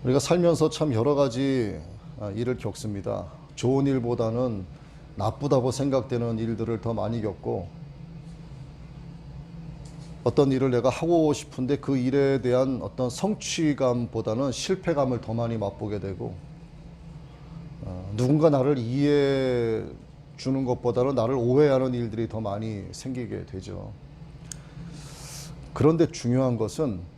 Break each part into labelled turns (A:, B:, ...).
A: 우리가 살면서 참 여러 가지 일을 겪습니다. 좋은 일보다는 나쁘다고 생각되는 일들을 더 많이 겪고, 어떤 일을 내가 하고 싶은데 그 일에 대한 어떤 성취감보다는 실패감을 더 많이 맛보게 되고, 누군가 나를 이해해 주는 것보다는 나를 오해하는 일들이 더 많이 생기게 되죠. 그런데 중요한 것은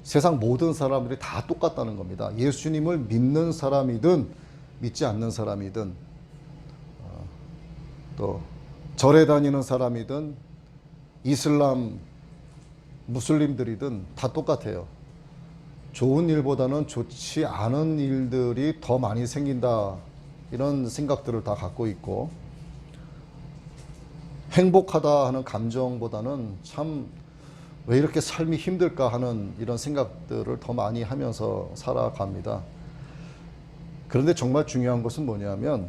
A: 세상 모든 사람들이 다 똑같다는 겁니다. 예수님을 믿는 사람이든 믿지 않는 사람이든, 또 절에 다니는 사람이든 이슬람 무슬림들이든 다 똑같아요. 좋은 일보다는 좋지 않은 일들이 더 많이 생긴다, 이런 생각들을 다 갖고 있고, 행복하다 하는 감정보다는 참 왜 이렇게 삶이 힘들까 하는 이런 생각들을 더 많이 하면서 살아갑니다. 그런데 정말 중요한 것은 뭐냐면,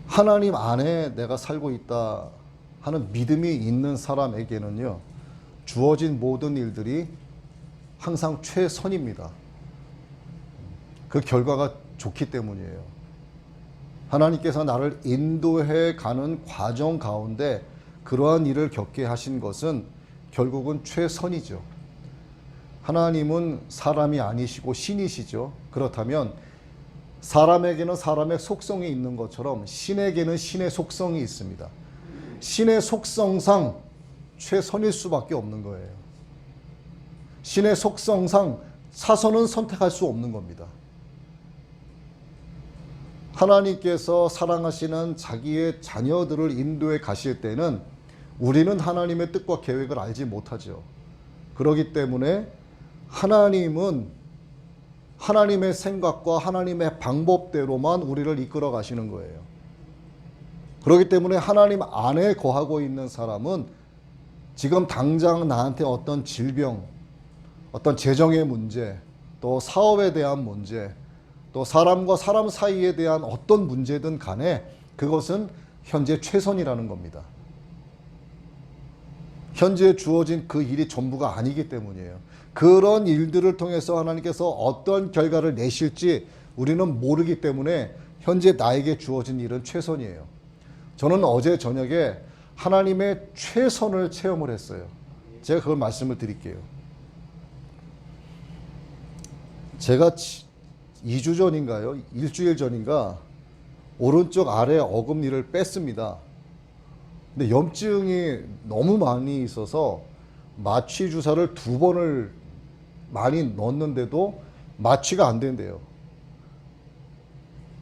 A: 하나님 안에 내가 살고 있다 하는 믿음이 있는 사람에게는요, 주어진 모든 일들이 항상 최선입니다. 그 결과가 좋기 때문이에요. 하나님께서 나를 인도해 가는 과정 가운데 그러한 일을 겪게 하신 것은 결국은 최선이죠. 하나님은 사람이 아니시고 신이시죠. 그렇다면 사람에게는 사람의 속성이 있는 것처럼 신에게는 신의 속성이 있습니다. 신의 속성상 최선일 수밖에 없는 거예요. 신의 속성상 사선은 선택할 수 없는 겁니다. 하나님께서 사랑하시는 자기의 자녀들을 인도해 가실 때는 우리는 하나님의 뜻과 계획을 알지 못하죠. 그렇기 때문에 하나님은 하나님의 생각과 하나님의 방법대로만 우리를 이끌어 가시는 거예요. 그렇기 때문에 하나님 안에 거하고 있는 사람은 지금 당장 나한테 어떤 질병, 어떤 재정의 문제, 또 사업에 대한 문제, 또 사람과 사람 사이에 대한 어떤 문제든 간에 그것은 현재 최선이라는 겁니다. 현재 주어진 그 일이 전부가 아니기 때문이에요. 그런 일들을 통해서 하나님께서 어떤 결과를 내실지 우리는 모르기 때문에 현재 나에게 주어진 일은 최선이에요. 저는 어제 저녁에 하나님의 최선을 체험을 했어요. 제가 그걸 말씀을 드릴게요. 제가 2주 전인가요? 일주일 전인가 오른쪽 아래 어금니를 뺐습니다. 근데 염증이 너무 많이 있어서 마취 주사를 2번을 많이 넣었는데도 마취가 안 된대요.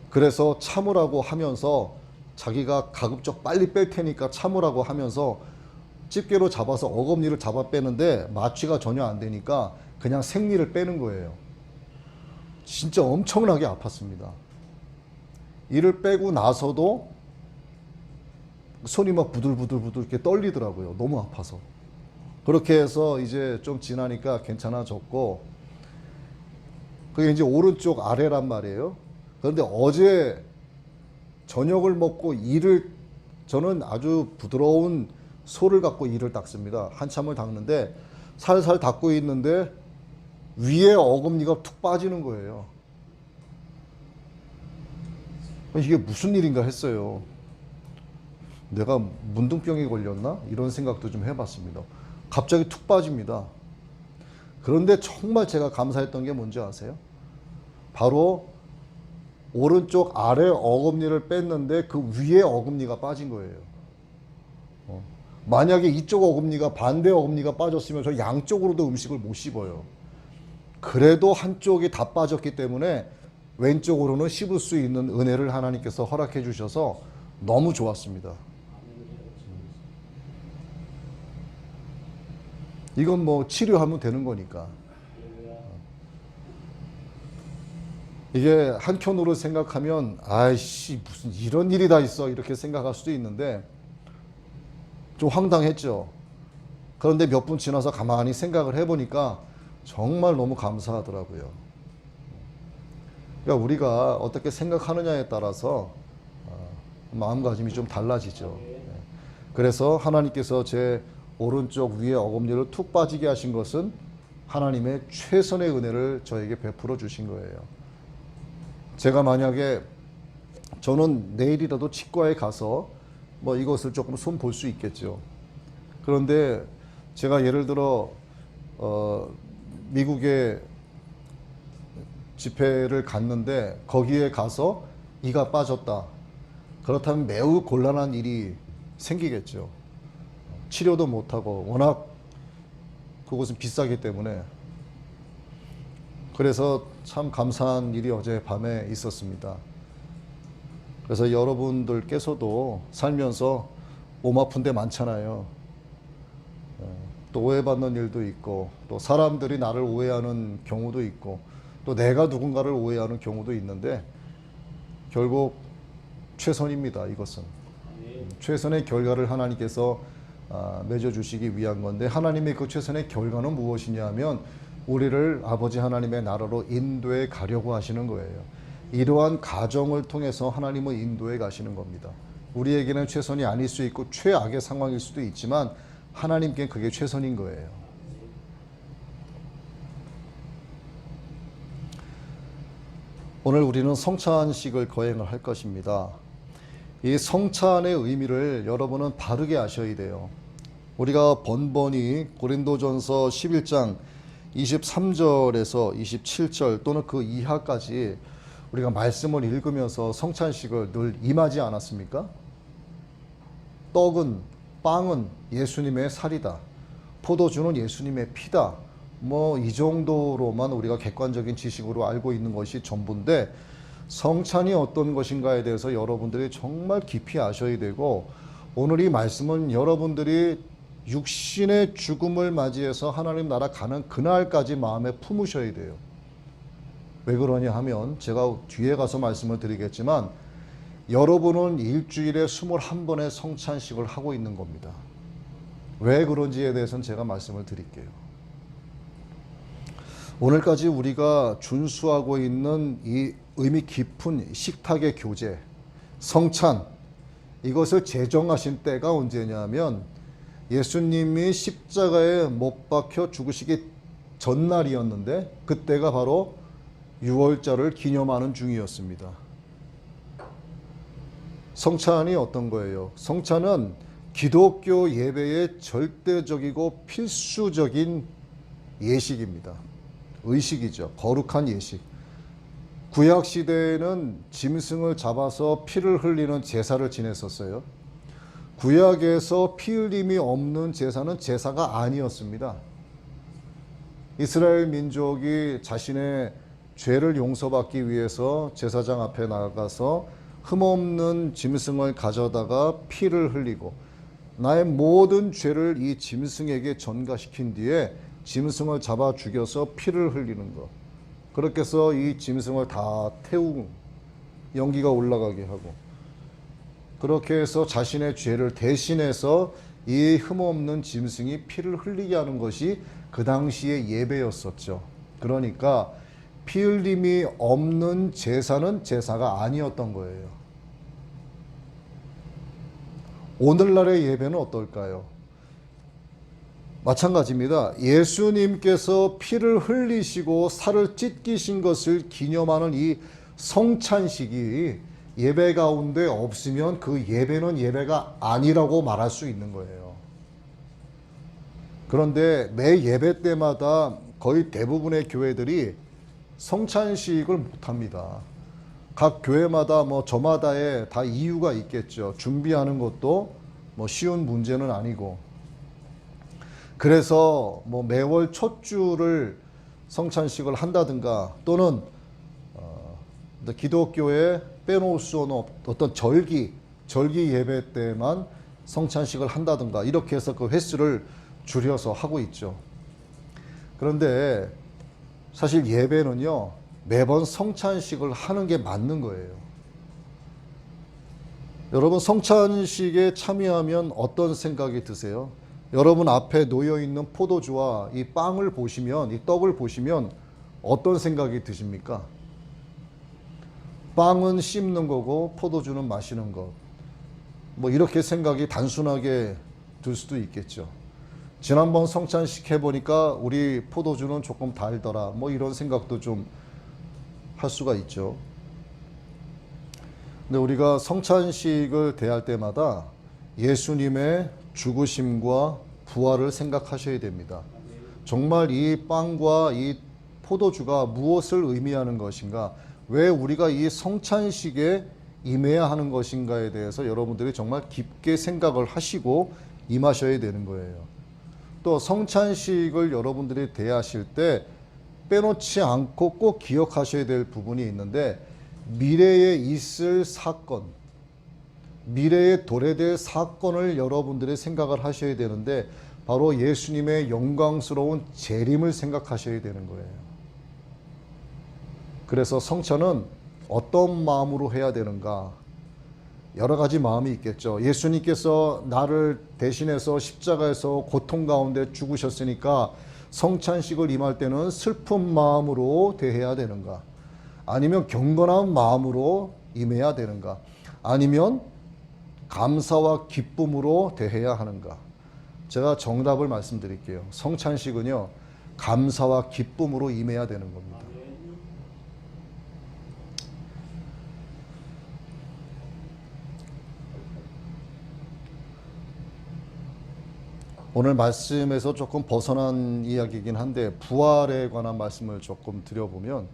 A: 그래서 참으라고 하면서 자기가 가급적 빨리 뺄 테니까 참으라고 하면서 집게로 잡아서 어금니를 잡아 빼는데 마취가 전혀 안 되니까 그냥 생리를 빼는 거예요. 진짜 엄청나게 아팠습니다. 이를 빼고 나서도 손이 막 부들부들 이렇게 떨리더라고요. 너무 아파서. 그렇게 해서 이제 좀 지나니까 괜찮아졌고, 그게 이제 오른쪽 아래란 말이에요. 그런데 어제 저녁을 먹고 저는 아주 부드러운 소를 갖고 이를 닦습니다. 한참을 닦는데 살살 닦고 있는데 위에 어금니가 툭 빠지는 거예요. 이게 무슨 일인가 했어요. 내가 문둥병이 걸렸나? 이런 생각도 좀 해봤습니다. 갑자기 툭 빠집니다. 그런데 정말 제가 감사했던 게 뭔지 아세요? 바로 오른쪽 아래 어금니를 뺐는데 그 위에 어금니가 빠진 거예요. 만약에 이쪽 어금니가 반대 어금니가 빠졌으면 저 양쪽으로도 음식을 못 씹어요. 그래도 한쪽이 다 빠졌기 때문에 왼쪽으로는 씹을 수 있는 은혜를 하나님께서 허락해 주셔서 너무 좋았습니다. 이건 뭐 치료하면 되는 거니까. 이게 한편으로 생각하면 아이씨 무슨 이런 일이 다 있어 이렇게 생각할 수도 있는데 좀 황당했죠. 그런데 몇 분 지나서 가만히 생각을 해보니까 정말 너무 감사하더라고요. 그러니까 우리가 어떻게 생각하느냐에 따라서 마음가짐이 좀 달라지죠. 그래서 하나님께서 제 오른쪽 위에 어금니를 툭 빠지게 하신 것은 하나님의 최선의 은혜를 저에게 베풀어 주신 거예요. 제가 만약에 저는 내일이라도 치과에 가서 뭐 이것을 조금 손볼 수 있겠죠. 그런데 제가 예를 들어 미국에 집회를 갔는데 거기에 가서 이가 빠졌다. 그렇다면 매우 곤란한 일이 생기겠죠. 치료도 못하고 워낙 그곳은 비싸기 때문에. 그래서 참 감사한 일이 어젯밤에 있었습니다. 그래서 여러분들께서도 살면서 몸 아픈 데 많잖아요. 또 오해받는 일도 있고, 또 사람들이 나를 오해하는 경우도 있고, 또 내가 누군가를 오해하는 경우도 있는데, 결국 최선입니다. 이것은 최선의 결과를 하나님께서 맺어주시기 위한 건데, 하나님의 그 최선의 결과는 무엇이냐 하면 우리를 아버지 하나님의 나라로 인도해 가려고 하시는 거예요. 이러한 가정을 통해서 하나님은 인도해 가시는 겁니다. 우리에게는 최선이 아닐 수 있고 최악의 상황일 수도 있지만 하나님께는 그게 최선인 거예요. 오늘 우리는 성찬식을 거행을 할 것입니다. 이 성찬의 의미를 여러분은 바르게 아셔야 돼요. 우리가 번번이 고린도전서 11장 23절에서 27절 또는 그 이하까지 우리가 말씀을 읽으면서 성찬식을 늘 임하지 않았습니까? 떡은, 빵은 예수님의 살이다. 포도주는 예수님의 피다. 뭐 이 정도로만 우리가 객관적인 지식으로 알고 있는 것이 전부인데, 성찬이 어떤 것인가에 대해서 여러분들이 정말 깊이 아셔야 되고, 오늘 이 말씀은 여러분들이 육신의 죽음을 맞이해서 하나님 나라 가는 그날까지 마음에 품으셔야 돼요. 왜 그러냐 하면 제가 뒤에 가서 말씀을 드리겠지만, 여러분은 일주일에 21번의 성찬식을 하고 있는 겁니다. 왜 그런지에 대해서는 제가 말씀을 드릴게요. 오늘까지 우리가 준수하고 있는 이 의미 깊은 식탁의 교제, 성찬, 이것을 제정하신 때가 언제냐면 예수님이 십자가에 못 박혀 죽으시기 전날이었는데, 그때가 바로 유월절을 기념하는 중이었습니다. 성찬이 어떤 거예요? 성찬은 기독교 예배의 절대적이고 필수적인 예식입니다. 의식이죠. 거룩한 예식. 구약 시대에는 짐승을 잡아서 피를 흘리는 제사를 지냈었어요. 구약에서 피 흘림이 없는 제사는 제사가 아니었습니다. 이스라엘 민족이 자신의 죄를 용서받기 위해서 제사장 앞에 나가서 흠없는 짐승을 가져다가 피를 흘리고 나의 모든 죄를 이 짐승에게 전가시킨 뒤에 짐승을 잡아 죽여서 피를 흘리는 것. 그렇게 해서 이 짐승을 다 태우고 연기가 올라가게 하고, 그렇게 해서 자신의 죄를 대신해서 이 흠없는 짐승이 피를 흘리게 하는 것이 그 당시의 예배였었죠. 그러니까 피 흘림이 없는 제사는 제사가 아니었던 거예요. 오늘날의 예배는 어떨까요? 마찬가지입니다. 예수님께서 피를 흘리시고 살을 찢기신 것을 기념하는 이 성찬식이 예배 가운데 없으면 그 예배는 예배가 아니라고 말할 수 있는 거예요. 그런데 매 예배 때마다 거의 대부분의 교회들이 성찬식을 못합니다. 각 교회마다 뭐 저마다의 다 이유가 있겠죠. 준비하는 것도 뭐 쉬운 문제는 아니고, 그래서 뭐 매월 첫 주를 성찬식을 한다든가, 또는 기독교에 빼놓을 수 없는 어떤 절기 예배 때만 성찬식을 한다든가, 이렇게 해서 그 횟수를 줄여서 하고 있죠. 그런데 사실 예배는요, 매번 성찬식을 하는 게 맞는 거예요. 여러분, 성찬식에 참여하면 어떤 생각이 드세요? 여러분 앞에 놓여 있는 포도주와 이 빵을 보시면, 이 떡을 보시면 어떤 생각이 드십니까? 빵은 씹는 거고 포도주는 마시는 것. 뭐 이렇게 생각이 단순하게 들 수도 있겠죠. 지난번 성찬식 해보니까 우리 포도주는 조금 달더라. 뭐 이런 생각도 좀 할 수가 있죠. 근데 우리가 성찬식을 대할 때마다 예수님의 죽으심과 부활을 생각하셔야 됩니다. 정말 이 빵과 이 포도주가 무엇을 의미하는 것인가, 왜 우리가 이 성찬식에 임해야 하는 것인가에 대해서 여러분들이 정말 깊게 생각을 하시고 임하셔야 되는 거예요. 또 성찬식을 여러분들이 대하실 때 빼놓지 않고 꼭 기억하셔야 될 부분이 있는데, 미래에 있을 사건, 미래에 도래될 사건을 여러분들이 생각을 하셔야 되는데, 바로 예수님의 영광스러운 재림을 생각하셔야 되는 거예요. 그래서 성찬은 어떤 마음으로 해야 되는가? 여러 가지 마음이 있겠죠. 예수님께서 나를 대신해서 십자가에서 고통 가운데 죽으셨으니까 성찬식을 임할 때는 슬픈 마음으로 대해야 되는가? 아니면 경건한 마음으로 임해야 되는가? 아니면 감사와 기쁨으로 대해야 하는가? 제가 정답을 말씀드릴게요. 성찬식은요, 감사와 기쁨으로 임해야 되는 겁니다. 오늘 말씀에서 조금 벗어난 이야기이긴 한데, 부활에 관한 말씀을 조금 드려보면,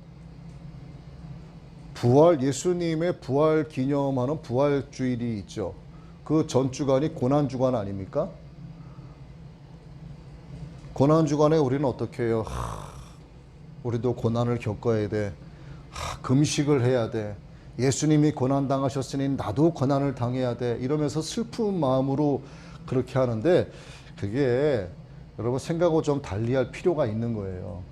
A: 부활, 예수님의 부활 기념하는 부활주일이 있죠. 그 전주간이 고난주간 아닙니까? 고난주간에 우리는 어떻게 해요? 우리도 고난을 겪어야 돼. 금식을 해야 돼. 예수님이 고난당하셨으니 나도 고난을 당해야 돼. 이러면서 슬픈 마음으로 그렇게 하는데, 그게 여러분 생각하고 좀 달리할 필요가 있는 거예요.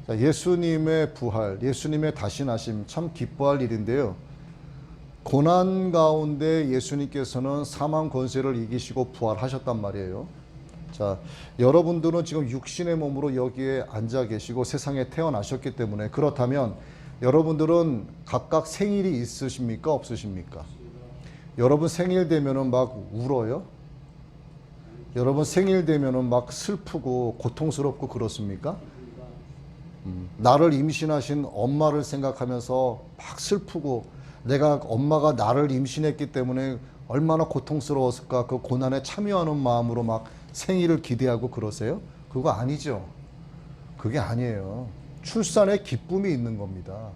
A: 자, 예수님의 부활, 예수님의 다시 나심 참 기뻐할 일인데요. 고난 가운데 예수님께서는 사망 권세를 이기시고 부활하셨단 말이에요. 자, 여러분들은 지금 육신의 몸으로 여기에 앉아 계시고 세상에 태어나셨기 때문에, 그렇다면 여러분들은 각각 생일이 있으십니까? 없으십니까? 여러분 생일 되면은 막 울어요? 여러분 생일 되면은 막 슬프고 고통스럽고 그렇습니까? 나를 임신하신 엄마를 생각하면서 막 슬프고, 내가 엄마가 나를 임신했기 때문에 얼마나 고통스러웠을까, 그 고난에 참여하는 마음으로 막 생일을 기대하고 그러세요? 그거 아니죠. 그게 아니에요. 출산에 기쁨이 있는 겁니다.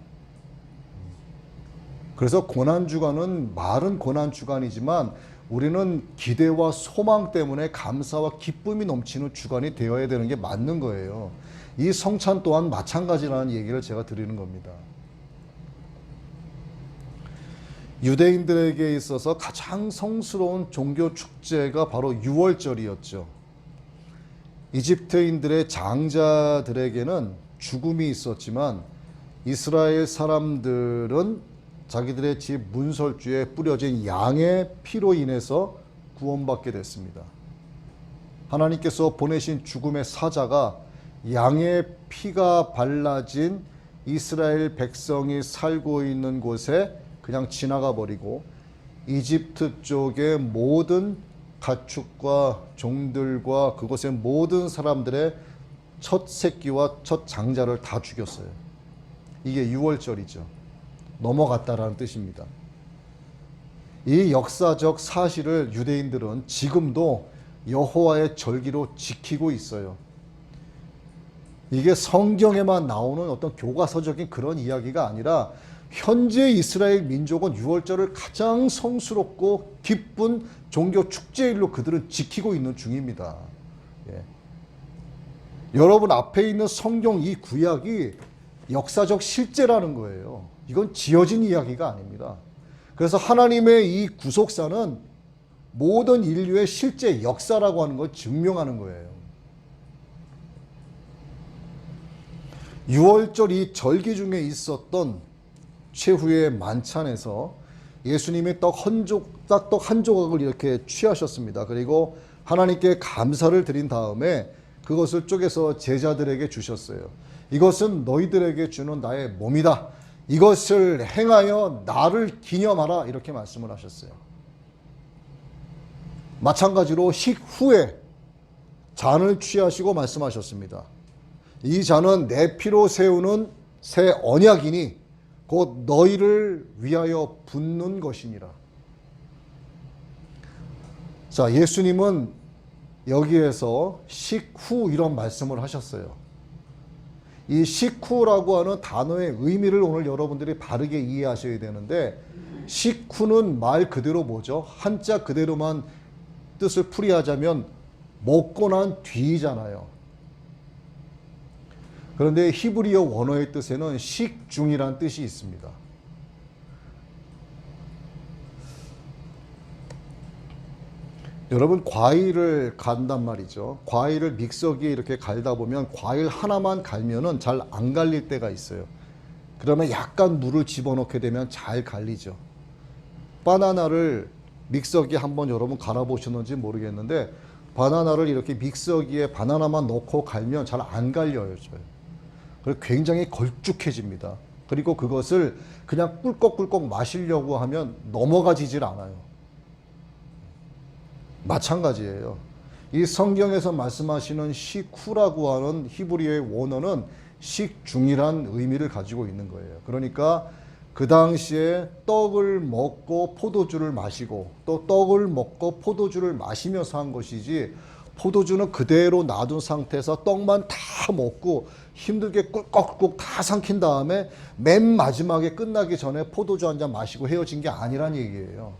A: 그래서 고난주간은 말은 고난주간이지만 우리는 기대와 소망 때문에 감사와 기쁨이 넘치는 주간이 되어야 되는 게 맞는 거예요. 이 성찬 또한 마찬가지라는 얘기를 제가 드리는 겁니다. 유대인들에게 있어서 가장 성스러운 종교 축제가 바로 유월절이었죠. 이집트인들의 장자들에게는 죽음이 있었지만 이스라엘 사람들은 자기들의 집 문설주에 뿌려진 양의 피로 인해서 구원받게 됐습니다. 하나님께서 보내신 죽음의 사자가 양의 피가 발라진 이스라엘 백성이 살고 있는 곳에 그냥 지나가 버리고, 이집트 쪽의 모든 가축과 종들과 그곳의 모든 사람들의 첫 새끼와 첫 장자를 다 죽였어요. 이게 유월절이죠. 넘어갔다라는 뜻입니다. 이 역사적 사실을 유대인들은 지금도 여호와의 절기로 지키고 있어요. 이게 성경에만 나오는 어떤 교과서적인 그런 이야기가 아니라, 현재 이스라엘 민족은 유월절을 가장 성스럽고 기쁜 종교 축제일로 그들은 지키고 있는 중입니다. 예. 여러분 앞에 있는 성경 이 구약이 역사적 실제라는 거예요. 이건 지어진 이야기가 아닙니다. 그래서 하나님의 이 구속사는 모든 인류의 실제 역사라고 하는 걸 증명하는 거예요. 유월절 이 절기 중에 있었던 최후의 만찬에서 예수님이 떡 한 조각을 이렇게 취하셨습니다. 그리고 하나님께 감사를 드린 다음에 그것을 쪼개서 제자들에게 주셨어요. 이것은 너희들에게 주는 나의 몸이다. 이것을 행하여 나를 기념하라. 이렇게 말씀을 하셨어요. 마찬가지로 식후에 잔을 취하시고 말씀하셨습니다. 이 잔은 내 피로 세우는 새 언약이니 곧 너희를 위하여 붓는 것이니라. 자, 예수님은 여기에서 식후 이런 말씀을 하셨어요. 이 식후라고 하는 단어의 의미를 오늘 여러분들이 바르게 이해하셔야 되는데, 식후는 말 그대로 뭐죠? 한자 그대로만 뜻을 풀이하자면 먹고 난 뒤잖아요. 그런데 히브리어 원어의 뜻에는 식중이란 뜻이 있습니다. 여러분, 과일을 간단 말이죠. 과일을 믹서기에 이렇게 갈다 보면 과일 하나만 갈면은 잘 안 갈릴 때가 있어요. 그러면 약간 물을 집어넣게 되면 잘 갈리죠. 바나나를 믹서기에 한번 여러분 갈아보셨는지 모르겠는데, 바나나를 이렇게 믹서기에 바나나만 넣고 갈면 잘 안 갈려요. 그래서 굉장히 걸쭉해집니다. 그리고 그것을 그냥 꿀꺽꿀꺽 마시려고 하면 넘어가지질 않아요. 마찬가지예요. 이 성경에서 말씀하시는 식후라고 하는 히브리어의 원어는 식중이란 의미를 가지고 있는 거예요. 그러니까 그 당시에 떡을 먹고 포도주를 마시고 또 떡을 먹고 포도주를 마시면서 한 것이지, 포도주는 그대로 놔둔 상태에서 떡만 다 먹고 힘들게 꿀꺽꿀꺽 다 삼킨 다음에 맨 마지막에 끝나기 전에 포도주 한 잔 마시고 헤어진 게 아니란 얘기예요.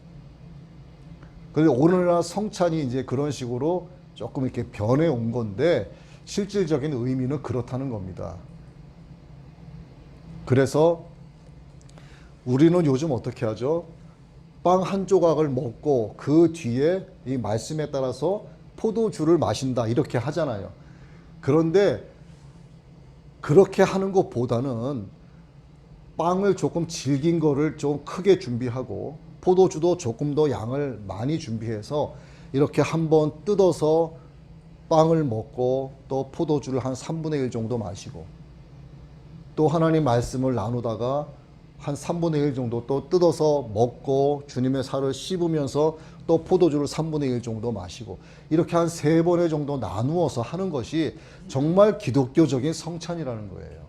A: 그래서 오늘날 성찬이 이제 그런 식으로 조금 이렇게 변해온 건데, 실질적인 의미는 그렇다는 겁니다. 그래서 우리는 요즘 어떻게 하죠? 빵 한 조각을 먹고 그 뒤에 이 말씀에 따라서 포도주를 마신다 이렇게 하잖아요. 그런데 그렇게 하는 것보다는 빵을 조금 질긴 거를 좀 크게 준비하고 포도주도 조금 더 양을 많이 준비해서 이렇게 한번 뜯어서 빵을 먹고 또 포도주를 한 3분의 1 정도 마시고 또 하나님 말씀을 나누다가 한 3분의 1 정도 또 뜯어서 먹고 주님의 살을 씹으면서 또 포도주를 3분의 1 정도 마시고 이렇게 한 3번의 정도 나누어서 하는 것이 정말 기독교적인 성찬이라는 거예요.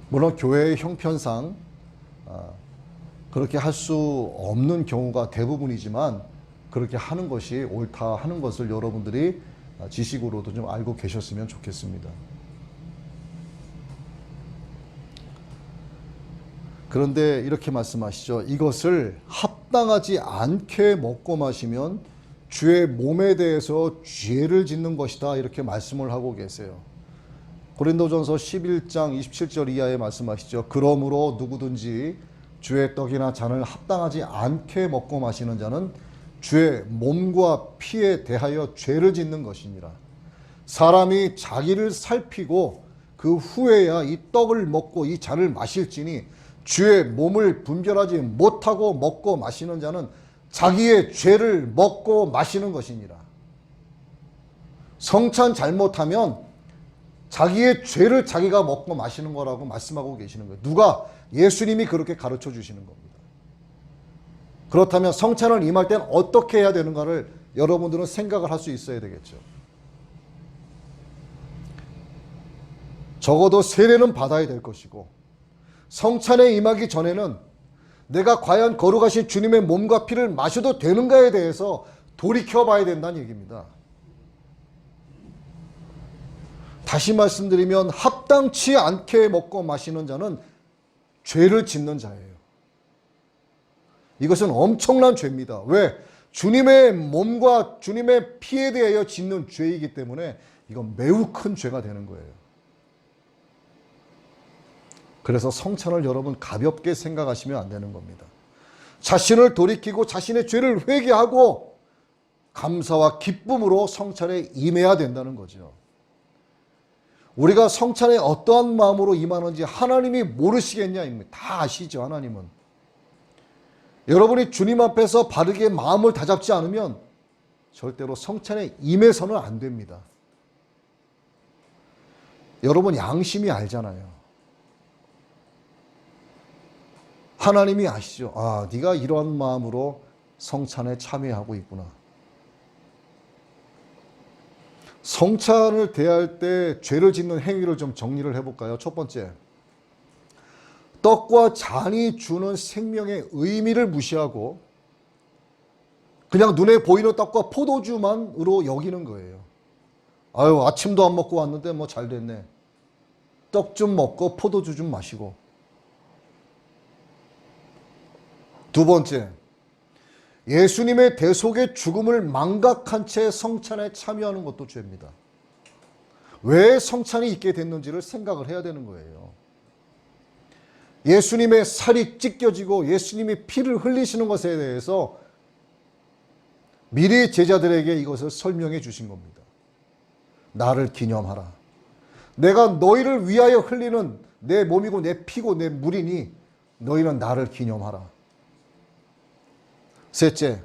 A: 물론 교회의 형편상 그렇게 할 수 없는 경우가 대부분이지만 그렇게 하는 것이 옳다 하는 것을 여러분들이 지식으로도 좀 알고 계셨으면 좋겠습니다. 그런데 이렇게 말씀하시죠. 이것을 합당하지 않게 먹고 마시면 주의 몸에 대해서 죄를 짓는 것이다 이렇게 말씀을 하고 계세요. 고린도전서 11장 27절 이하에 말씀하시죠. 그러므로 누구든지 주의 떡이나 잔을 합당하지 않게 먹고 마시는 자는 주의 몸과 피에 대하여 죄를 짓는 것이니라. 사람이 자기를 살피고 그 후에야 이 떡을 먹고 이 잔을 마실지니 주의 몸을 분별하지 못하고 먹고 마시는 자는 자기의 죄를 먹고 마시는 것이니라. 성찬 잘못하면 자기의 죄를 자기가 먹고 마시는 거라고 말씀하고 계시는 거예요. 누가? 예수님이 그렇게 가르쳐 주시는 겁니다. 그렇다면 성찬을 임할 때는 어떻게 해야 되는가를 여러분들은 생각을 할 수 있어야 되겠죠. 적어도 세례는 받아야 될 것이고 성찬에 임하기 전에는 내가 과연 거룩하신 주님의 몸과 피를 마셔도 되는가에 대해서 돌이켜 봐야 된다는 얘기입니다. 다시 말씀드리면 합당치 않게 먹고 마시는 자는 죄를 짓는 자예요. 이것은 엄청난 죄입니다. 왜? 주님의 몸과 주님의 피에 대하여 짓는 죄이기 때문에 이건 매우 큰 죄가 되는 거예요. 그래서 성찬을 여러분 가볍게 생각하시면 안 되는 겁니다. 자신을 돌이키고 자신의 죄를 회개하고 감사와 기쁨으로 성찬에 임해야 된다는 거죠. 우리가 성찬에 어떠한 마음으로 임하는지 하나님이 모르시겠냐? 다 아시죠, 하나님은. 여러분이 주님 앞에서 바르게 마음을 다잡지 않으면 절대로 성찬에 임해서는 안 됩니다. 여러분 양심이 알잖아요. 하나님이 아시죠? 아, 네가 이러한 마음으로 성찬에 참여하고 있구나. 성찬을 대할 때 죄를 짓는 행위를 좀 정리를 해볼까요? 첫 번째, 떡과 잔이 주는 생명의 의미를 무시하고 그냥 눈에 보이는 떡과 포도주만으로 여기는 거예요. 아유, 아침도 안 먹고 왔는데 뭐 잘 됐네. 떡 좀 먹고 포도주 좀 마시고. 두 번째, 예수님의 대속의 죽음을 망각한 채 성찬에 참여하는 것도 죄입니다. 왜 성찬이 있게 됐는지를 생각을 해야 되는 거예요. 예수님의 살이 찢겨지고 예수님이 피를 흘리시는 것에 대해서 미리 제자들에게 이것을 설명해 주신 겁니다. 나를 기념하라. 내가 너희를 위하여 흘리는 내 몸이고 내 피고 내 물이니 너희는 나를 기념하라. 셋째,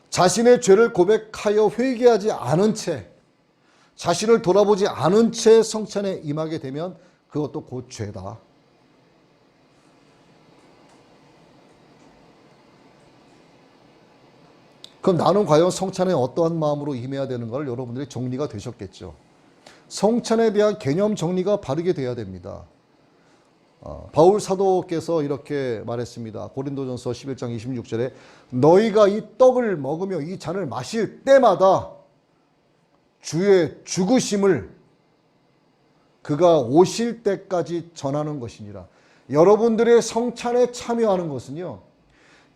A: 자신의 죄를 고백하여 회개하지 않은 채, 자신을 돌아보지 않은 채 성찬에 임하게 되면 그것도 곧 죄다. 그럼 나는 과연 성찬에 어떠한 마음으로 임해야 되는가를 여러분들이 정리가 되셨겠죠. 성찬에 대한 개념 정리가 바르게 돼야 됩니다. 바울 사도께서 이렇게 말했습니다. 고린도전서 11장 26절에 너희가 이 떡을 먹으며 이 잔을 마실 때마다 주의 죽으심을 그가 오실 때까지 전하는 것이니라. 여러분들의 성찬에 참여하는 것은요,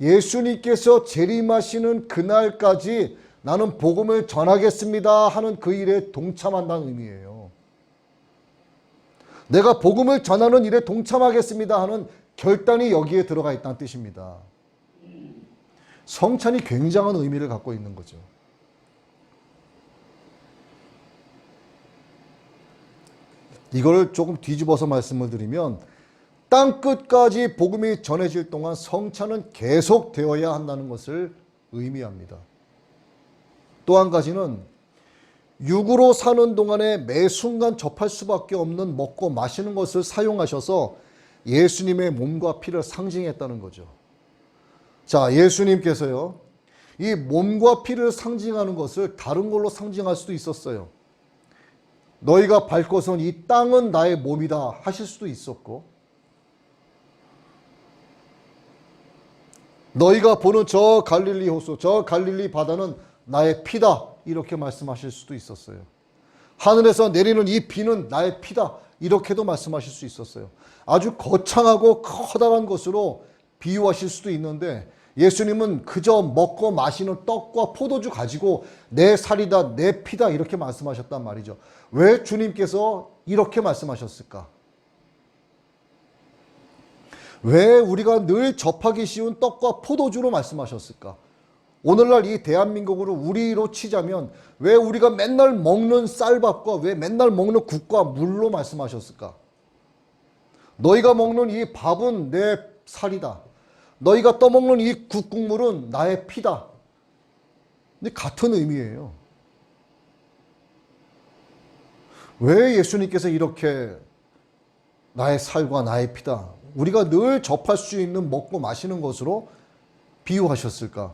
A: 예수님께서 재림하시는 그날까지 나는 복음을 전하겠습니다 하는 그 일에 동참한다는 의미예요. 내가 복음을 전하는 일에 동참하겠습니다 하는 결단이 여기에 들어가 있다는 뜻입니다. 성찬이 굉장한 의미를 갖고 있는 거죠. 이걸 조금 뒤집어서 말씀을 드리면 땅끝까지 복음이 전해질 동안 성찬은 계속되어야 한다는 것을 의미합니다. 또 한 가지는 육으로 사는 동안에 매 순간 접할 수밖에 없는 먹고 마시는 것을 사용하셔서 예수님의 몸과 피를 상징했다는 거죠. 자, 예수님께서요, 이 몸과 피를 상징하는 것을 다른 걸로 상징할 수도 있었어요. 너희가 밟 것은 이 땅은 나의 몸이다 하실 수도 있었고, 너희가 보는 저 갈릴리 호수, 저 갈릴리 바다는 나의 피다 이렇게 말씀하실 수도 있었어요. 하늘에서 내리는 이 비는 나의 피다 이렇게도 말씀하실 수 있었어요. 아주 거창하고 커다란 것으로 비유하실 수도 있는데 예수님은 그저 먹고 마시는 떡과 포도주 가지고 내 살이다 내 피다 이렇게 말씀하셨단 말이죠. 왜 주님께서 이렇게 말씀하셨을까? 왜 우리가 늘 접하기 쉬운 떡과 포도주로 말씀하셨을까? 오늘날 이 대한민국으로 우리로 치자면 왜 우리가 맨날 먹는 쌀밥과 왜 맨날 먹는 국과 물로 말씀하셨을까? 너희가 먹는 이 밥은 내 살이다. 너희가 떠먹는 이 국국물은 나의 피다. 근데 같은 의미예요. 왜 예수님께서 이렇게 나의 살과 나의 피다, 우리가 늘 접할 수 있는 먹고 마시는 것으로 비유하셨을까?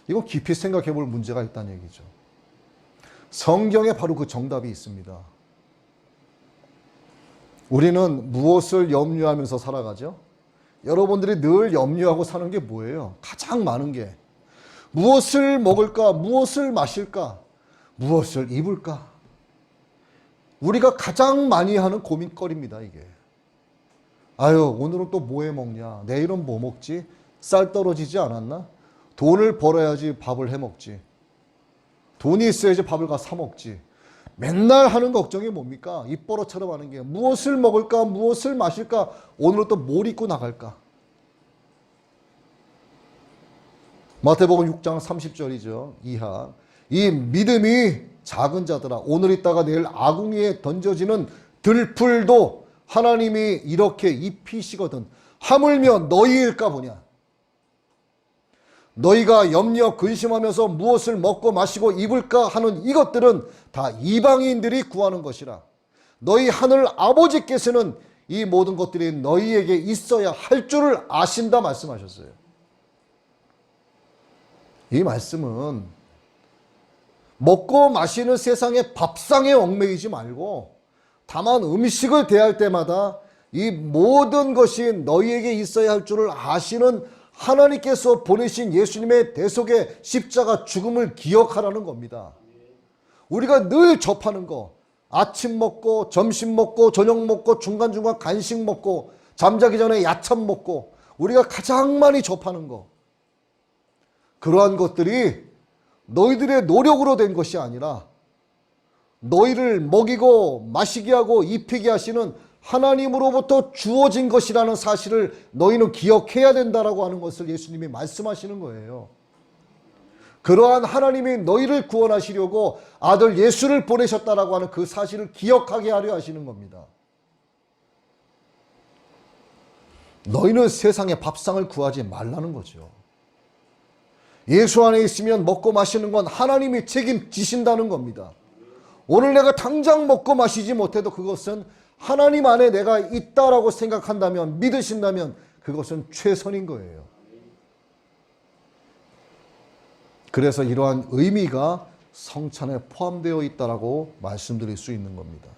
A: 이건 깊이 생각해 볼 문제가 있다는 얘기죠. 성경에 바로 그 정답이 있습니다. 우리는 무엇을 염려하면서 살아가죠? 여러분들이 늘 염려하고 사는 게 뭐예요? 가장 많은 게 무엇을 먹을까? 무엇을 마실까? 무엇을 입을까? 우리가 가장 많이 하는 고민거리입니다, 이게. 아유, 오늘은 또 뭐 해 먹냐? 내일은 뭐 먹지? 쌀 떨어지지 않았나? 돈을 벌어야지 밥을 해 먹지. 돈이 있어야지 밥을 가 사 먹지. 맨날 하는 걱정이 뭡니까? 입버릇처럼 하는 게 무엇을 먹을까? 무엇을 마실까? 오늘은 또 뭘 입고 나갈까? 마태복음 6장 30절이죠. 이하. 이 믿음이 작은 자들아, 오늘 있다가 내일 아궁이에 던져지는 들풀도 하나님이 이렇게 입히시거든 하물며 너희일까 보냐. 너희가 염려 근심하면서 무엇을 먹고 마시고 입을까 하는 이것들은 다 이방인들이 구하는 것이라. 너희 하늘 아버지께서는 이 모든 것들이 너희에게 있어야 할 줄을 아신다 말씀하셨어요. 이 말씀은 먹고 마시는 세상의 밥상에 얽매이지 말고 다만 음식을 대할 때마다 이 모든 것이 너희에게 있어야 할 줄을 아시는 하나님께서 보내신 예수님의 대속의 십자가 죽음을 기억하라는 겁니다. 우리가 늘 접하는 거, 아침 먹고 점심 먹고 저녁 먹고 중간중간 간식 먹고 잠자기 전에 야참 먹고 우리가 가장 많이 접하는 거, 그러한 것들이 너희들의 노력으로 된 것이 아니라 너희를 먹이고 마시게 하고 입히게 하시는 하나님으로부터 주어진 것이라는 사실을 너희는 기억해야 된다라고 하는 것을 예수님이 말씀하시는 거예요. 그러한 하나님이 너희를 구원하시려고 아들 예수를 보내셨다라고 하는 그 사실을 기억하게 하려 하시는 겁니다. 너희는 세상의 밥상을 구하지 말라는 거죠. 예수 안에 있으면 먹고 마시는 건 하나님이 책임지신다는 겁니다. 오늘 내가 당장 먹고 마시지 못해도 그것은 하나님 안에 내가 있다라고 생각한다면, 믿으신다면 그것은 최선인 거예요. 그래서 이러한 의미가 성찬에 포함되어 있다라고 말씀드릴 수 있는 겁니다.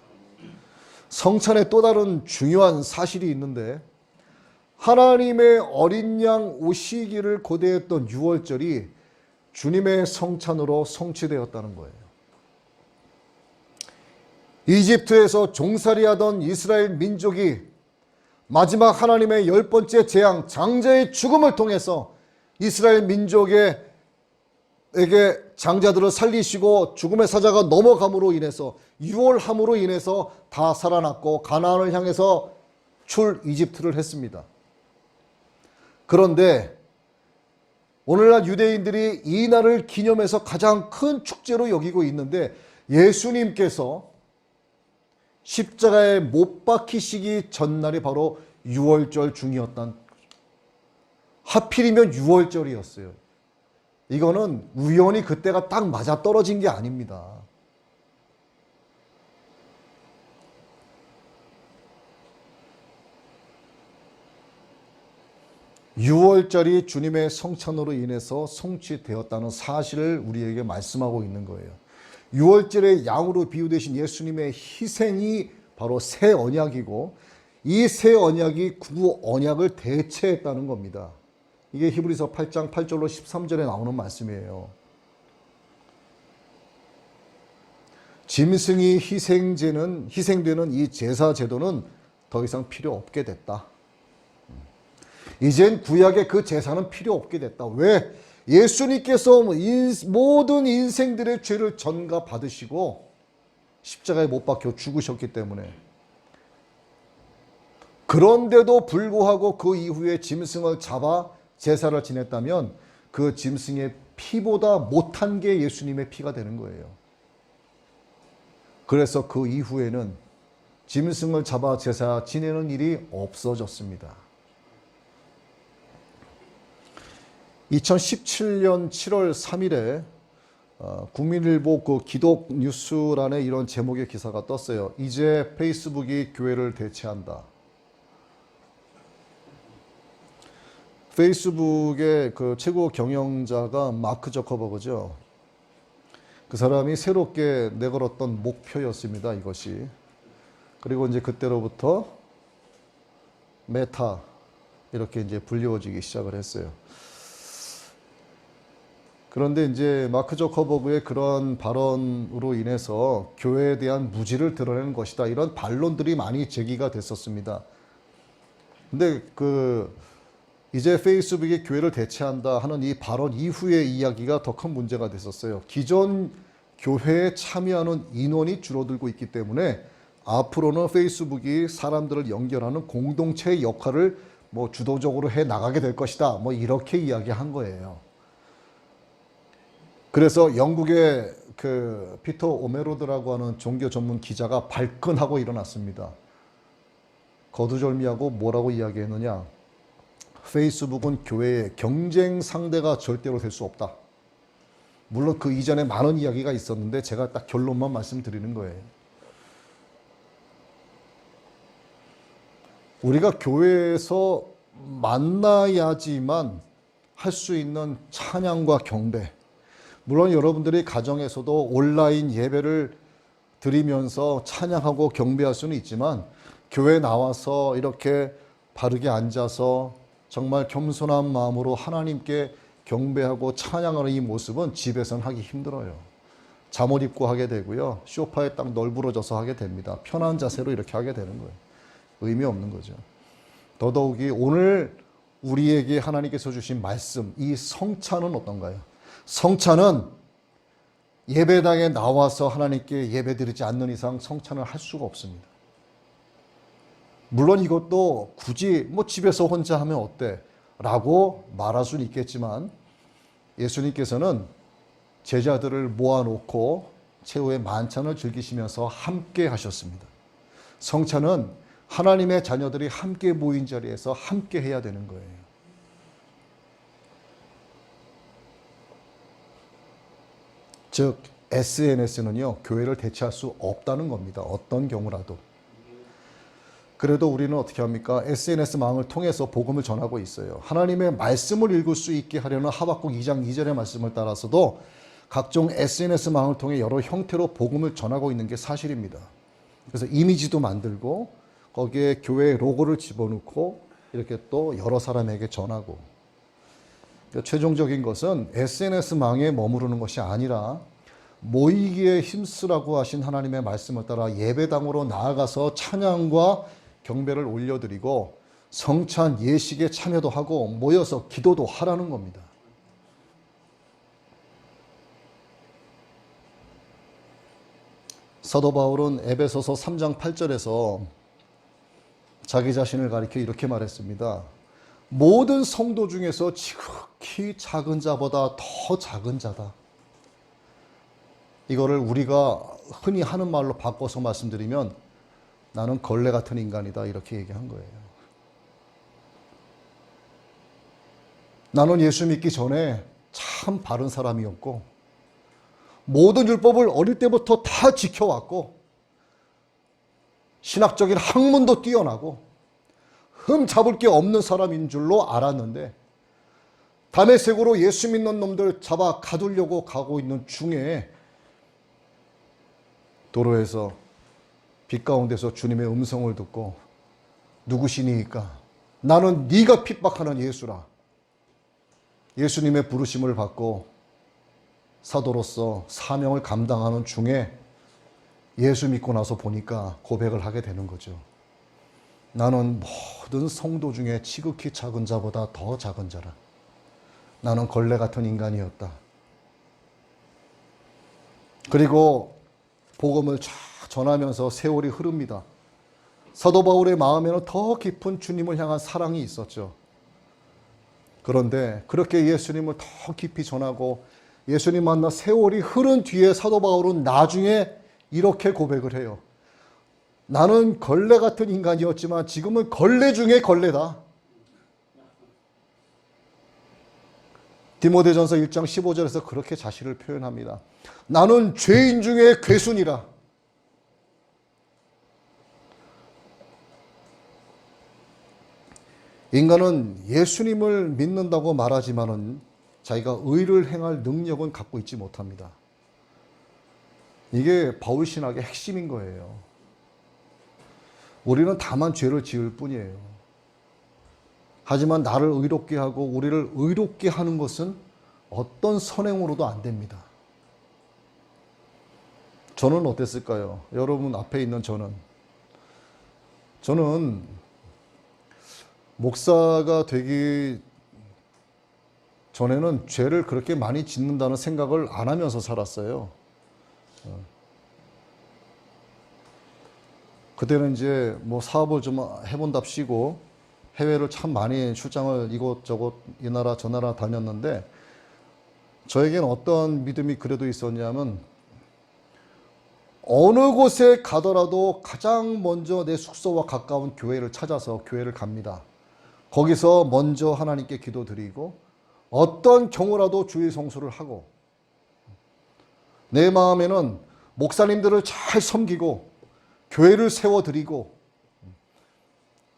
A: 성찬에 또 다른 중요한 사실이 있는데, 하나님의 어린 양 오시기를 고대했던 유월절이 주님의 성찬으로 성취되었다는 거예요. 이집트에서 종살이하던 이스라엘 민족이 마지막 하나님의 10번째 재앙, 장자의 죽음을 통해서 이스라엘 민족에게 장자들을 살리시고 죽음의 사자가 넘어감으로 인해서, 유월함으로 인해서 다 살아났고 가나안을 향해서 출 이집트를 했습니다. 그런데 오늘날 유대인들이 이 날을 기념해서 가장 큰 축제로 여기고 있는데, 예수님께서 십자가에 못 박히시기 전날이 바로 유월절 중이었단 거죠. 하필이면 유월절이었어요. 이거는 우연히 그때가 딱 맞아 떨어진 게 아닙니다. 유월절이 주님의 성찬으로 인해서 성취되었다는 사실을 우리에게 말씀하고 있는 거예요. 유월절의 양으로 비유되신 예수님의 희생이 바로 새 언약이고, 이 새 언약이 구 언약을 대체했다는 겁니다. 이게 히브리서 8장 8절로 13절에 나오는 말씀이에요. 짐승이 희생되는 이 제사 제도는 더 이상 필요 없게 됐다. 이젠 구약의 그 제사는 필요 없게 됐다. 왜? 예수님께서 모든 인생들의 죄를 전가받으시고 십자가에 못 박혀 죽으셨기 때문에. 그런데도 불구하고 그 이후에 짐승을 잡아 제사를 지냈다면 그 짐승의 피보다 못한 게 예수님의 피가 되는 거예요. 그래서 그 이후에는 짐승을 잡아 제사 지내는 일이 없어졌습니다. 2017년 7월 3일에 국민일보 그 기독 뉴스란에 이런 제목의 기사가 떴어요. 이제 페이스북이 교회를 대체한다. 페이스북의 그 최고 경영자가 마크 저커버그죠. 그 사람이 새롭게 내걸었던 목표였습니다, 이것이. 그리고 이제 그때로부터 메타 이렇게 이제 불리워지기 시작을 했어요. 그런데 이제 마크 저커버그의 그런 발언으로 인해서 교회에 대한 무지를 드러내는 것이다, 이런 반론들이 많이 제기가 됐었습니다. 근데 이제 페이스북이 교회를 대체한다 하는 이 발언 이후의 이야기가 더 큰 문제가 됐었어요. 기존 교회에 참여하는 인원이 줄어들고 있기 때문에 앞으로는 페이스북이 사람들을 연결하는 공동체의 역할을 뭐 주도적으로 해 나가게 될 것이다, 뭐 이렇게 이야기한 거예요. 그래서 영국의 그 피터 오메로드라고 하는 종교 전문 기자가 발끈하고 일어났습니다. 거두절미하고 뭐라고 이야기했느냐? 페이스북은 교회의 경쟁 상대가 절대로 될 수 없다. 물론 그 이전에 많은 이야기가 있었는데 제가 딱 결론만 말씀드리는 거예요. 우리가 교회에서 만나야지만 할 수 있는 찬양과 경배, 물론 여러분들이 가정에서도 온라인 예배를 드리면서 찬양하고 경배할 수는 있지만 교회 나와서 이렇게 바르게 앉아서 정말 겸손한 마음으로 하나님께 경배하고 찬양하는 이 모습은 집에서는 하기 힘들어요. 잠옷 입고 하게 되고요. 소파에 딱 널브러져서 하게 됩니다. 편한 자세로 이렇게 하게 되는 거예요. 의미 없는 거죠. 더더욱이 오늘 우리에게 하나님께서 주신 말씀, 이 성찬은 어떤가요? 성찬은 예배당에 나와서 하나님께 예배드리지 않는 이상 성찬을 할 수가 없습니다. 물론 이것도 굳이 뭐 집에서 혼자 하면 어때? 라고 말할 수는 있겠지만 예수님께서는 제자들을 모아놓고 최후의 만찬을 즐기시면서 함께 하셨습니다. 성찬은 하나님의 자녀들이 함께 모인 자리에서 함께 해야 되는 거예요. 즉 SNS는요 교회를 대체할 수 없다는 겁니다. 어떤 경우라도. 그래도 우리는 어떻게 합니까? SNS 망을 통해서 복음을 전하고 있어요. 하나님의 말씀을 읽을 수 있게 하려는 하박국 2장 2절의 말씀을 따라서도 각종 SNS 망을 통해 여러 형태로 복음을 전하고 있는 게 사실입니다. 그래서 이미지도 만들고 거기에 교회의 로고를 집어넣고 이렇게 또 여러 사람에게 전하고, 그러니까 최종적인 것은 SNS 망에 머무르는 것이 아니라 모이기에 힘쓰라고 하신 하나님의 말씀을 따라 예배당으로 나아가서 찬양과 경배를 올려드리고 성찬 예식에 참여도 하고 모여서 기도도 하라는 겁니다. 사도 바울은 에베소서 3장 8절에서 자기 자신을 가리켜 이렇게 말했습니다. 모든 성도 중에서 지극히 작은 자보다 더 작은 자다. 이거를 우리가 흔히 하는 말로 바꿔서 말씀드리면 나는 걸레 같은 인간이다 이렇게 얘기한 거예요. 나는 예수 믿기 전에 참 바른 사람이었고 모든 율법을 어릴 때부터 다 지켜왔고 신학적인 학문도 뛰어나고 흠 잡을 게 없는 사람인 줄로 알았는데 다메섹으로 예수 믿는 놈들 잡아 가두려고 가고 있는 중에 도로에서 빛 가운데서 주님의 음성을 듣고 누구시니까? 나는 네가 핍박하는 예수라. 예수님의 부르심을 받고 사도로서 사명을 감당하는 중에 예수 믿고 나서 보니까 고백을 하게 되는 거죠. 나는 모든 성도 중에 지극히 작은 자보다 더 작은 자라. 나는 걸레 같은 인간이었다. 그리고 복음을 쫙 전하면서 세월이 흐릅니다. 사도 바울의 마음에는 더 깊은 주님을 향한 사랑이 있었죠. 그런데 그렇게 예수님을 더 깊이 전하고 예수님 만나 세월이 흐른 뒤에 사도 바울은 나중에 이렇게 고백을 해요. 나는 걸레 같은 인간이었지만 지금은 걸레 중에 걸레다. 디모데전서 1장 15절에서 그렇게 자신을 표현합니다. 나는 죄인 중에 괴순이라. 인간은 예수님을 믿는다고 말하지만은 자기가 의를 행할 능력은 갖고 있지 못합니다. 이게 바울 신학의 핵심인 거예요. 우리는 다만 죄를 지을 뿐이에요. 하지만 나를 의롭게 하고 우리를 의롭게 하는 것은 어떤 선행으로도 안 됩니다. 저는 어땠을까요? 여러분 앞에 있는 저는 목사가 되기 전에는 죄를 그렇게 많이 짓는다는 생각을 안 하면서 살았어요. 그때는 이제 뭐 사업을 좀 해본답시고 해외를 참 많이 출장을 이곳저곳 이 나라 저 나라 다녔는데 저에겐 어떤 믿음이 그래도 있었냐면 어느 곳에 가더라도 가장 먼저 내 숙소와 가까운 교회를 찾아서 교회를 갑니다. 거기서 먼저 하나님께 기도드리고 어떤 경우라도 주일 성수를 하고 내 마음에는 목사님들을 잘 섬기고 교회를 세워드리고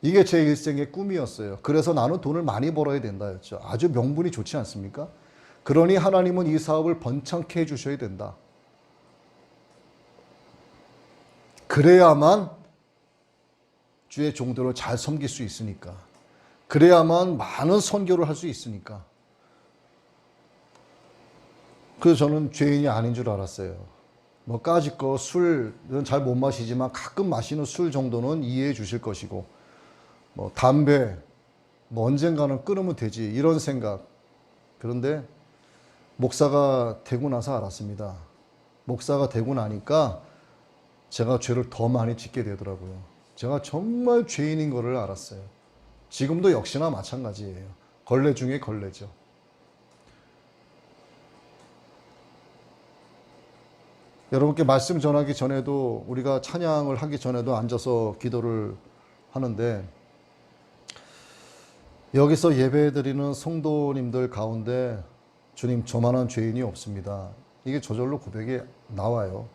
A: 이게 제 일생의 꿈이었어요. 그래서 나는 돈을 많이 벌어야 된다였죠. 아주 명분이 좋지 않습니까? 그러니 하나님은 이 사업을 번창케 해주셔야 된다. 그래야만 주의 종들을 잘 섬길 수 있으니까. 그래야만 많은 선교를 할 수 있으니까. 그래서 저는 죄인이 아닌 줄 알았어요. 뭐 까짓거 술은 잘 못 마시지만 가끔 마시는 술 정도는 이해해 주실 것이고, 뭐 담배 뭐 언젠가는 끊으면 되지, 이런 생각. 그런데 목사가 되고 나서 알았습니다. 목사가 되고 나니까 제가 죄를 더 많이 짓게 되더라고요. 제가 정말 죄인인 거를 알았어요. 지금도 역시나 마찬가지예요. 걸레 중에 걸레죠. 여러분께 말씀 전하기 전에도, 우리가 찬양을 하기 전에도 앉아서 기도를 하는데, 여기서 예배드리는 성도님들 가운데 주님, 저만한 죄인이 없습니다. 이게 저절로 고백이 나와요.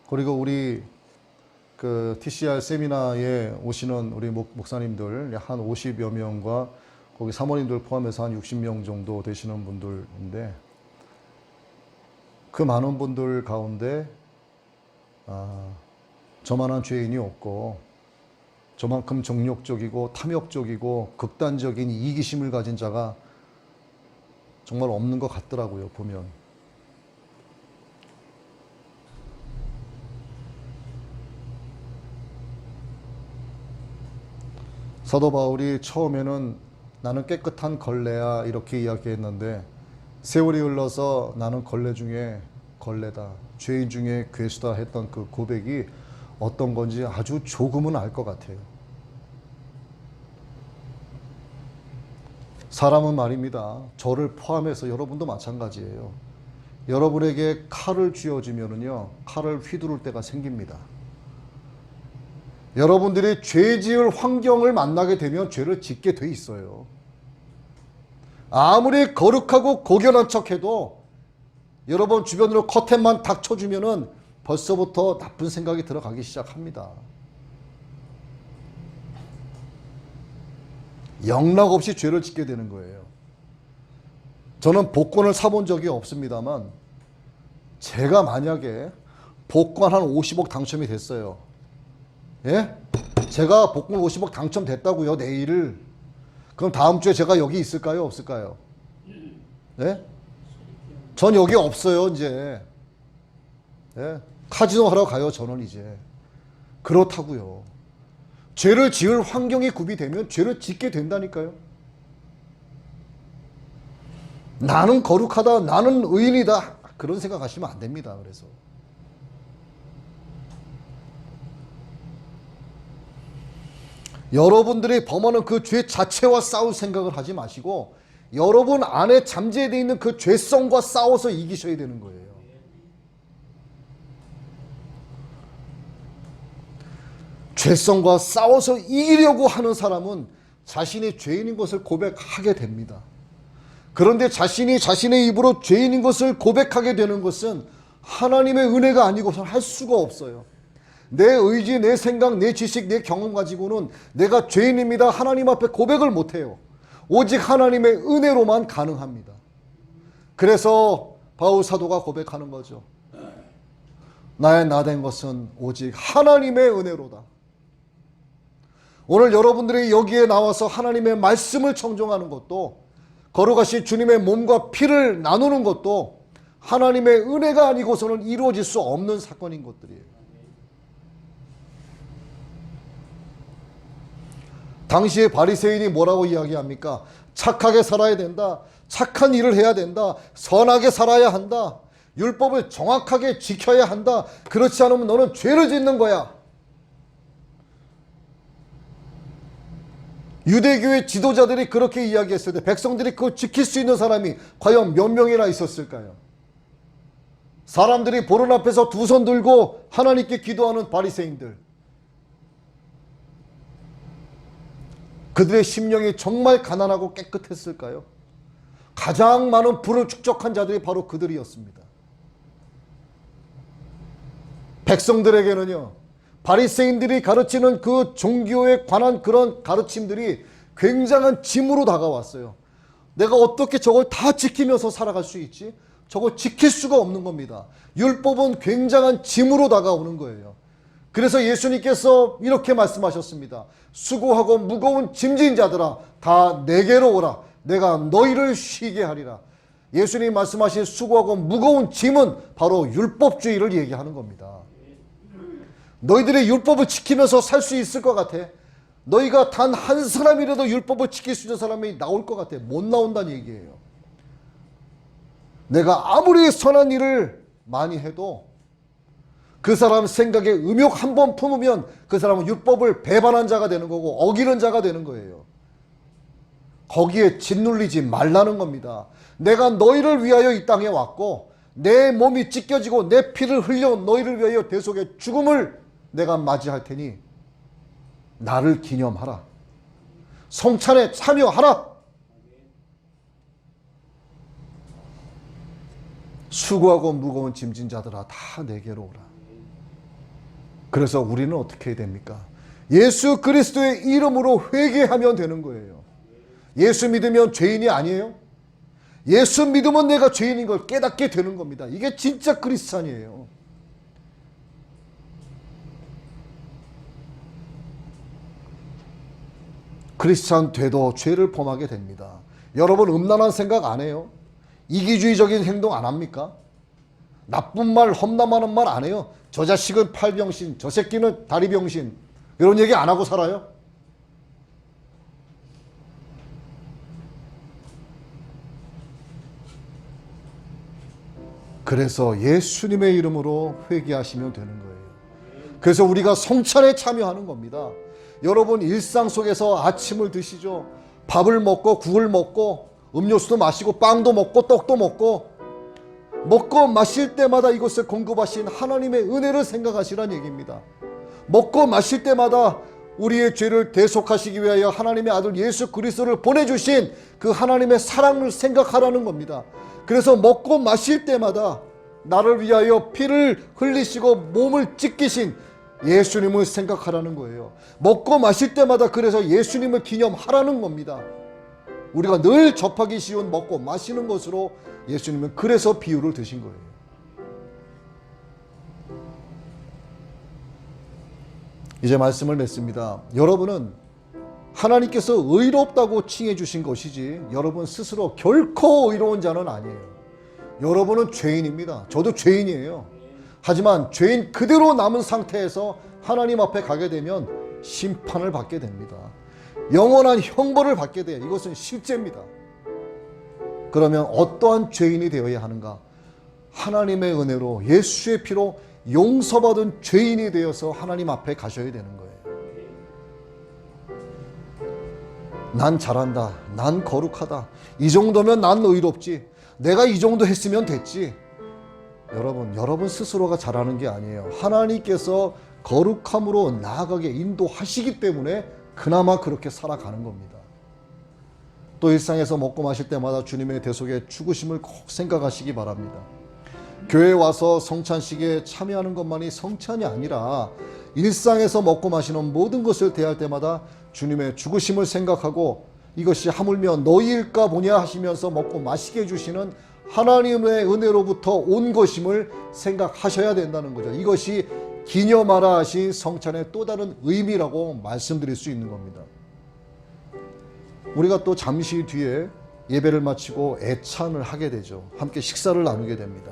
A: 그리고 우리 그 TCR 세미나에 오시는 우리 목사님들 한 50여 명과 거기 사모님들 포함해서 한 60명 정도 되시는 분들인데, 그 많은 분들 가운데 저만한 죄인이 없고, 저만큼 정욕적이고 탐욕적이고 극단적인 이기심을 가진 자가 정말 없는 것 같더라고요, 보면. 사도 바울이 처음에는 나는 깨끗한 걸레야 이렇게 이야기했는데, 세월이 흘러서 나는 걸레 중에 걸레다, 죄인 중에 괴수다 했던 그 고백이 어떤 건지 아주 조금은 알 것 같아요. 사람은 말입니다. 저를 포함해서 여러분도 마찬가지예요. 여러분에게 칼을 쥐어주면은요, 칼을 휘두를 때가 생깁니다. 여러분들이 죄 지을 환경을 만나게 되면 죄를 짓게 돼 있어요. 아무리 거룩하고 고견한 척해도 여러분 주변으로 커튼만 탁 쳐주면은 벌써부터 나쁜 생각이 들어가기 시작합니다. 영락없이 죄를 짓게 되는 거예요. 저는 복권을 사본 적이 없습니다만, 제가 만약에 복권 한 50억 당첨이 됐어요. 예? 제가 복권 50억 당첨됐다고요, 내일. 그럼 다음 주에 제가 여기 있을까요, 없을까요? 예? 전 여기 없어요, 이제. 예? 카지노 하러 가요, 저는 이제. 그렇다고요. 죄를 지을 환경이 구비되면 죄를 짓게 된다니까요. 나는 거룩하다, 나는 의인이다, 그런 생각하시면 안 됩니다. 그래서 여러분들이 범하는 그 죄 자체와 싸울 생각을 하지 마시고, 여러분 안에 잠재되어 있는 그 죄성과 싸워서 이기셔야 되는 거예요. 죄성과 싸워서 이기려고 하는 사람은 자신이 죄인인 것을 고백하게 됩니다. 그런데 자신이 자신의 입으로 죄인인 것을 고백하게 되는 것은 하나님의 은혜가 아니고선 할 수가 없어요. 내 의지, 내 생각, 내 지식, 내 경험 가지고는 내가 죄인입니다, 하나님 앞에 고백을 못해요. 오직 하나님의 은혜로만 가능합니다. 그래서 바울 사도가 고백하는 거죠. 나의 나 된 것은 오직 하나님의 은혜로다. 오늘 여러분들이 여기에 나와서 하나님의 말씀을 청종하는 것도, 거룩하신 주님의 몸과 피를 나누는 것도 하나님의 은혜가 아니고서는 이루어질 수 없는 사건인 것들이에요. 당시에 바리새인이 뭐라고 이야기합니까? 착하게 살아야 된다, 착한 일을 해야 된다, 선하게 살아야 한다, 율법을 정확하게 지켜야 한다, 그렇지 않으면 너는 죄를 짓는 거야. 유대교의 지도자들이 그렇게 이야기했을 때 백성들이 그걸 지킬 수 있는 사람이 과연 몇 명이나 있었을까요? 사람들이 보른 앞에서 두 손 들고 하나님께 기도하는 바리새인들, 그들의 심령이 정말 가난하고 깨끗했을까요? 가장 많은 부를 축적한 자들이 바로 그들이었습니다. 백성들에게는요, 바리새인들이 가르치는 그 종교에 관한 그런 가르침들이 굉장한 짐으로 다가왔어요. 내가 어떻게 저걸 다 지키면서 살아갈 수 있지? 저걸 지킬 수가 없는 겁니다. 율법은 굉장한 짐으로 다가오는 거예요. 그래서 예수님께서 이렇게 말씀하셨습니다. 수고하고 무거운 짐진 자들아 다 내게로 오라. 내가 너희를 쉬게 하리라. 예수님이 말씀하신 수고하고 무거운 짐은 바로 율법주의를 얘기하는 겁니다. 너희들이 율법을 지키면서 살 수 있을 것 같아? 너희가 단 한 사람이라도 율법을 지킬 수 있는 사람이 나올 것 같아? 못 나온다는 얘기예요. 내가 아무리 선한 일을 많이 해도 그 사람 생각에 음욕 한 번 품으면 그 사람은 율법을 배반한 자가 되는 거고 어기는 자가 되는 거예요. 거기에 짓눌리지 말라는 겁니다. 내가 너희를 위하여 이 땅에 왔고 내 몸이 찢겨지고 내 피를 흘려 너희를 위하여 대속의 죽음을 내가 맞이할 테니 나를 기념하라. 성찬에 참여하라. 수고하고 무거운 짐진 자들아 다 내게로 오라. 그래서 우리는 어떻게 해야 됩니까? 예수 그리스도의 이름으로 회개하면 되는 거예요. 예수 믿으면 죄인이 아니에요? 예수 믿으면 내가 죄인인 걸 깨닫게 되는 겁니다. 이게 진짜 크리스찬이에요. 크리스찬 돼도 죄를 범하게 됩니다. 여러분 음란한 생각 안 해요? 이기주의적인 행동 안 합니까? 나쁜 말, 험담하는 말 안 해요? 저 자식은 팔병신, 저 새끼는 다리병신 이런 얘기 안 하고 살아요? 그래서 예수님의 이름으로 회개하시면 되는 거예요. 그래서 우리가 성찬에 참여하는 겁니다. 여러분 일상 속에서 아침을 드시죠. 밥을 먹고 국을 먹고 음료수도 마시고 빵도 먹고 떡도 먹고 마실 때마다 이것을 공급하신 하나님의 은혜를 생각하시란 얘기입니다. 먹고 마실 때마다 우리의 죄를 대속하시기 위하여 하나님의 아들 예수 그리스도를 보내주신 그 하나님의 사랑을 생각하라는 겁니다. 그래서 먹고 마실 때마다 나를 위하여 피를 흘리시고 몸을 찢기신 예수님을 생각하라는 거예요. 먹고 마실 때마다 그래서 예수님을 기념하라는 겁니다. 우리가 늘 접하기 쉬운 먹고 마시는 것으로 예수님은 그래서 비유를 드신 거예요. 이제 말씀을 맺습니다. 여러분은 하나님께서 의롭다고 칭해 주신 것이지 여러분 스스로 결코 의로운 자는 아니에요. 여러분은 죄인입니다. 저도 죄인이에요. 하지만 죄인 그대로 남은 상태에서 하나님 앞에 가게 되면 심판을 받게 됩니다. 영원한 형벌을 받게 돼요. 이것은 실제입니다. 그러면 어떠한 죄인이 되어야 하는가? 하나님의 은혜로 예수의 피로 용서받은 죄인이 되어서 하나님 앞에 가셔야 되는 거예요. 난 잘한다. 난 거룩하다. 이 정도면 난 의롭지. 내가 이 정도 했으면 됐지. 여러분 스스로가 잘하는 게 아니에요. 하나님께서 거룩함으로 나아가게 인도하시기 때문에 그나마 그렇게 살아가는 겁니다. 또 일상에서 먹고 마실 때마다 주님의 대속의 죽으심을 꼭 생각하시기 바랍니다. 교회에 와서 성찬식에 참여하는 것만이 성찬이 아니라 일상에서 먹고 마시는 모든 것을 대할 때마다 주님의 죽으심을 생각하고 이것이 하물며 너희일까 보냐 하시면서 먹고 마시게 해주시는 하나님의 은혜로부터 온 것임을 생각하셔야 된다는 거죠. 이것이 기념하라 하신 성찬의 또 다른 의미라고 말씀드릴 수 있는 겁니다. 우리가 또 잠시 뒤에 예배를 마치고 애찬을 하게 되죠. 함께 식사를 나누게 됩니다.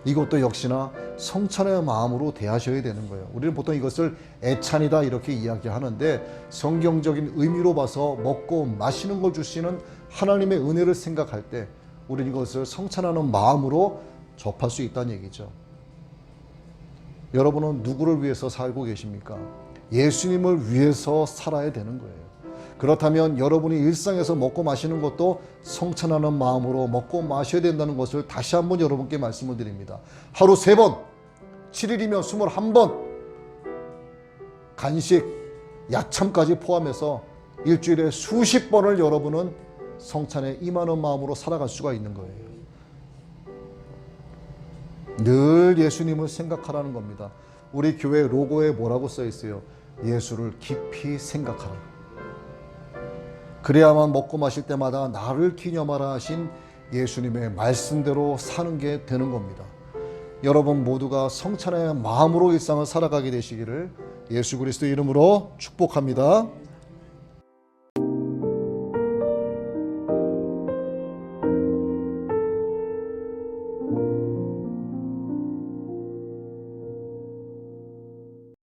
A: 이것도 역시나 성찬의 마음으로 대하셔야 되는 거예요. 우리는 보통 이것을 애찬이다 이렇게 이야기하는데 성경적인 의미로 봐서 먹고 마시는 걸 주시는 하나님의 은혜를 생각할 때 우리는 이것을 성찬하는 마음으로 접할 수 있다는 얘기죠. 여러분은 누구를 위해서 살고 계십니까? 예수님을 위해서 살아야 되는 거예요. 그렇다면 여러분이 일상에서 먹고 마시는 것도 성찬하는 마음으로 먹고 마셔야 된다는 것을 다시 한번 여러분께 말씀을 드립니다. 하루 3번, 7일이면 21번, 간식, 야참까지 포함해서 일주일에 수십 번을 여러분은 성찬에 임하는 마음으로 살아갈 수가 있는 거예요. 늘 예수님을 생각하라는 겁니다. 우리 교회 로고에 뭐라고 써 있어요? 예수를 깊이 생각하라. 그래야만 먹고 마실 때마다 나를 기념하라 하신 예수님의 말씀대로 사는 게 되는 겁니다. 여러분 모두가 성찬의 마음으로 일상을 살아가게 되시기를 예수 그리스도 이름으로 축복합니다.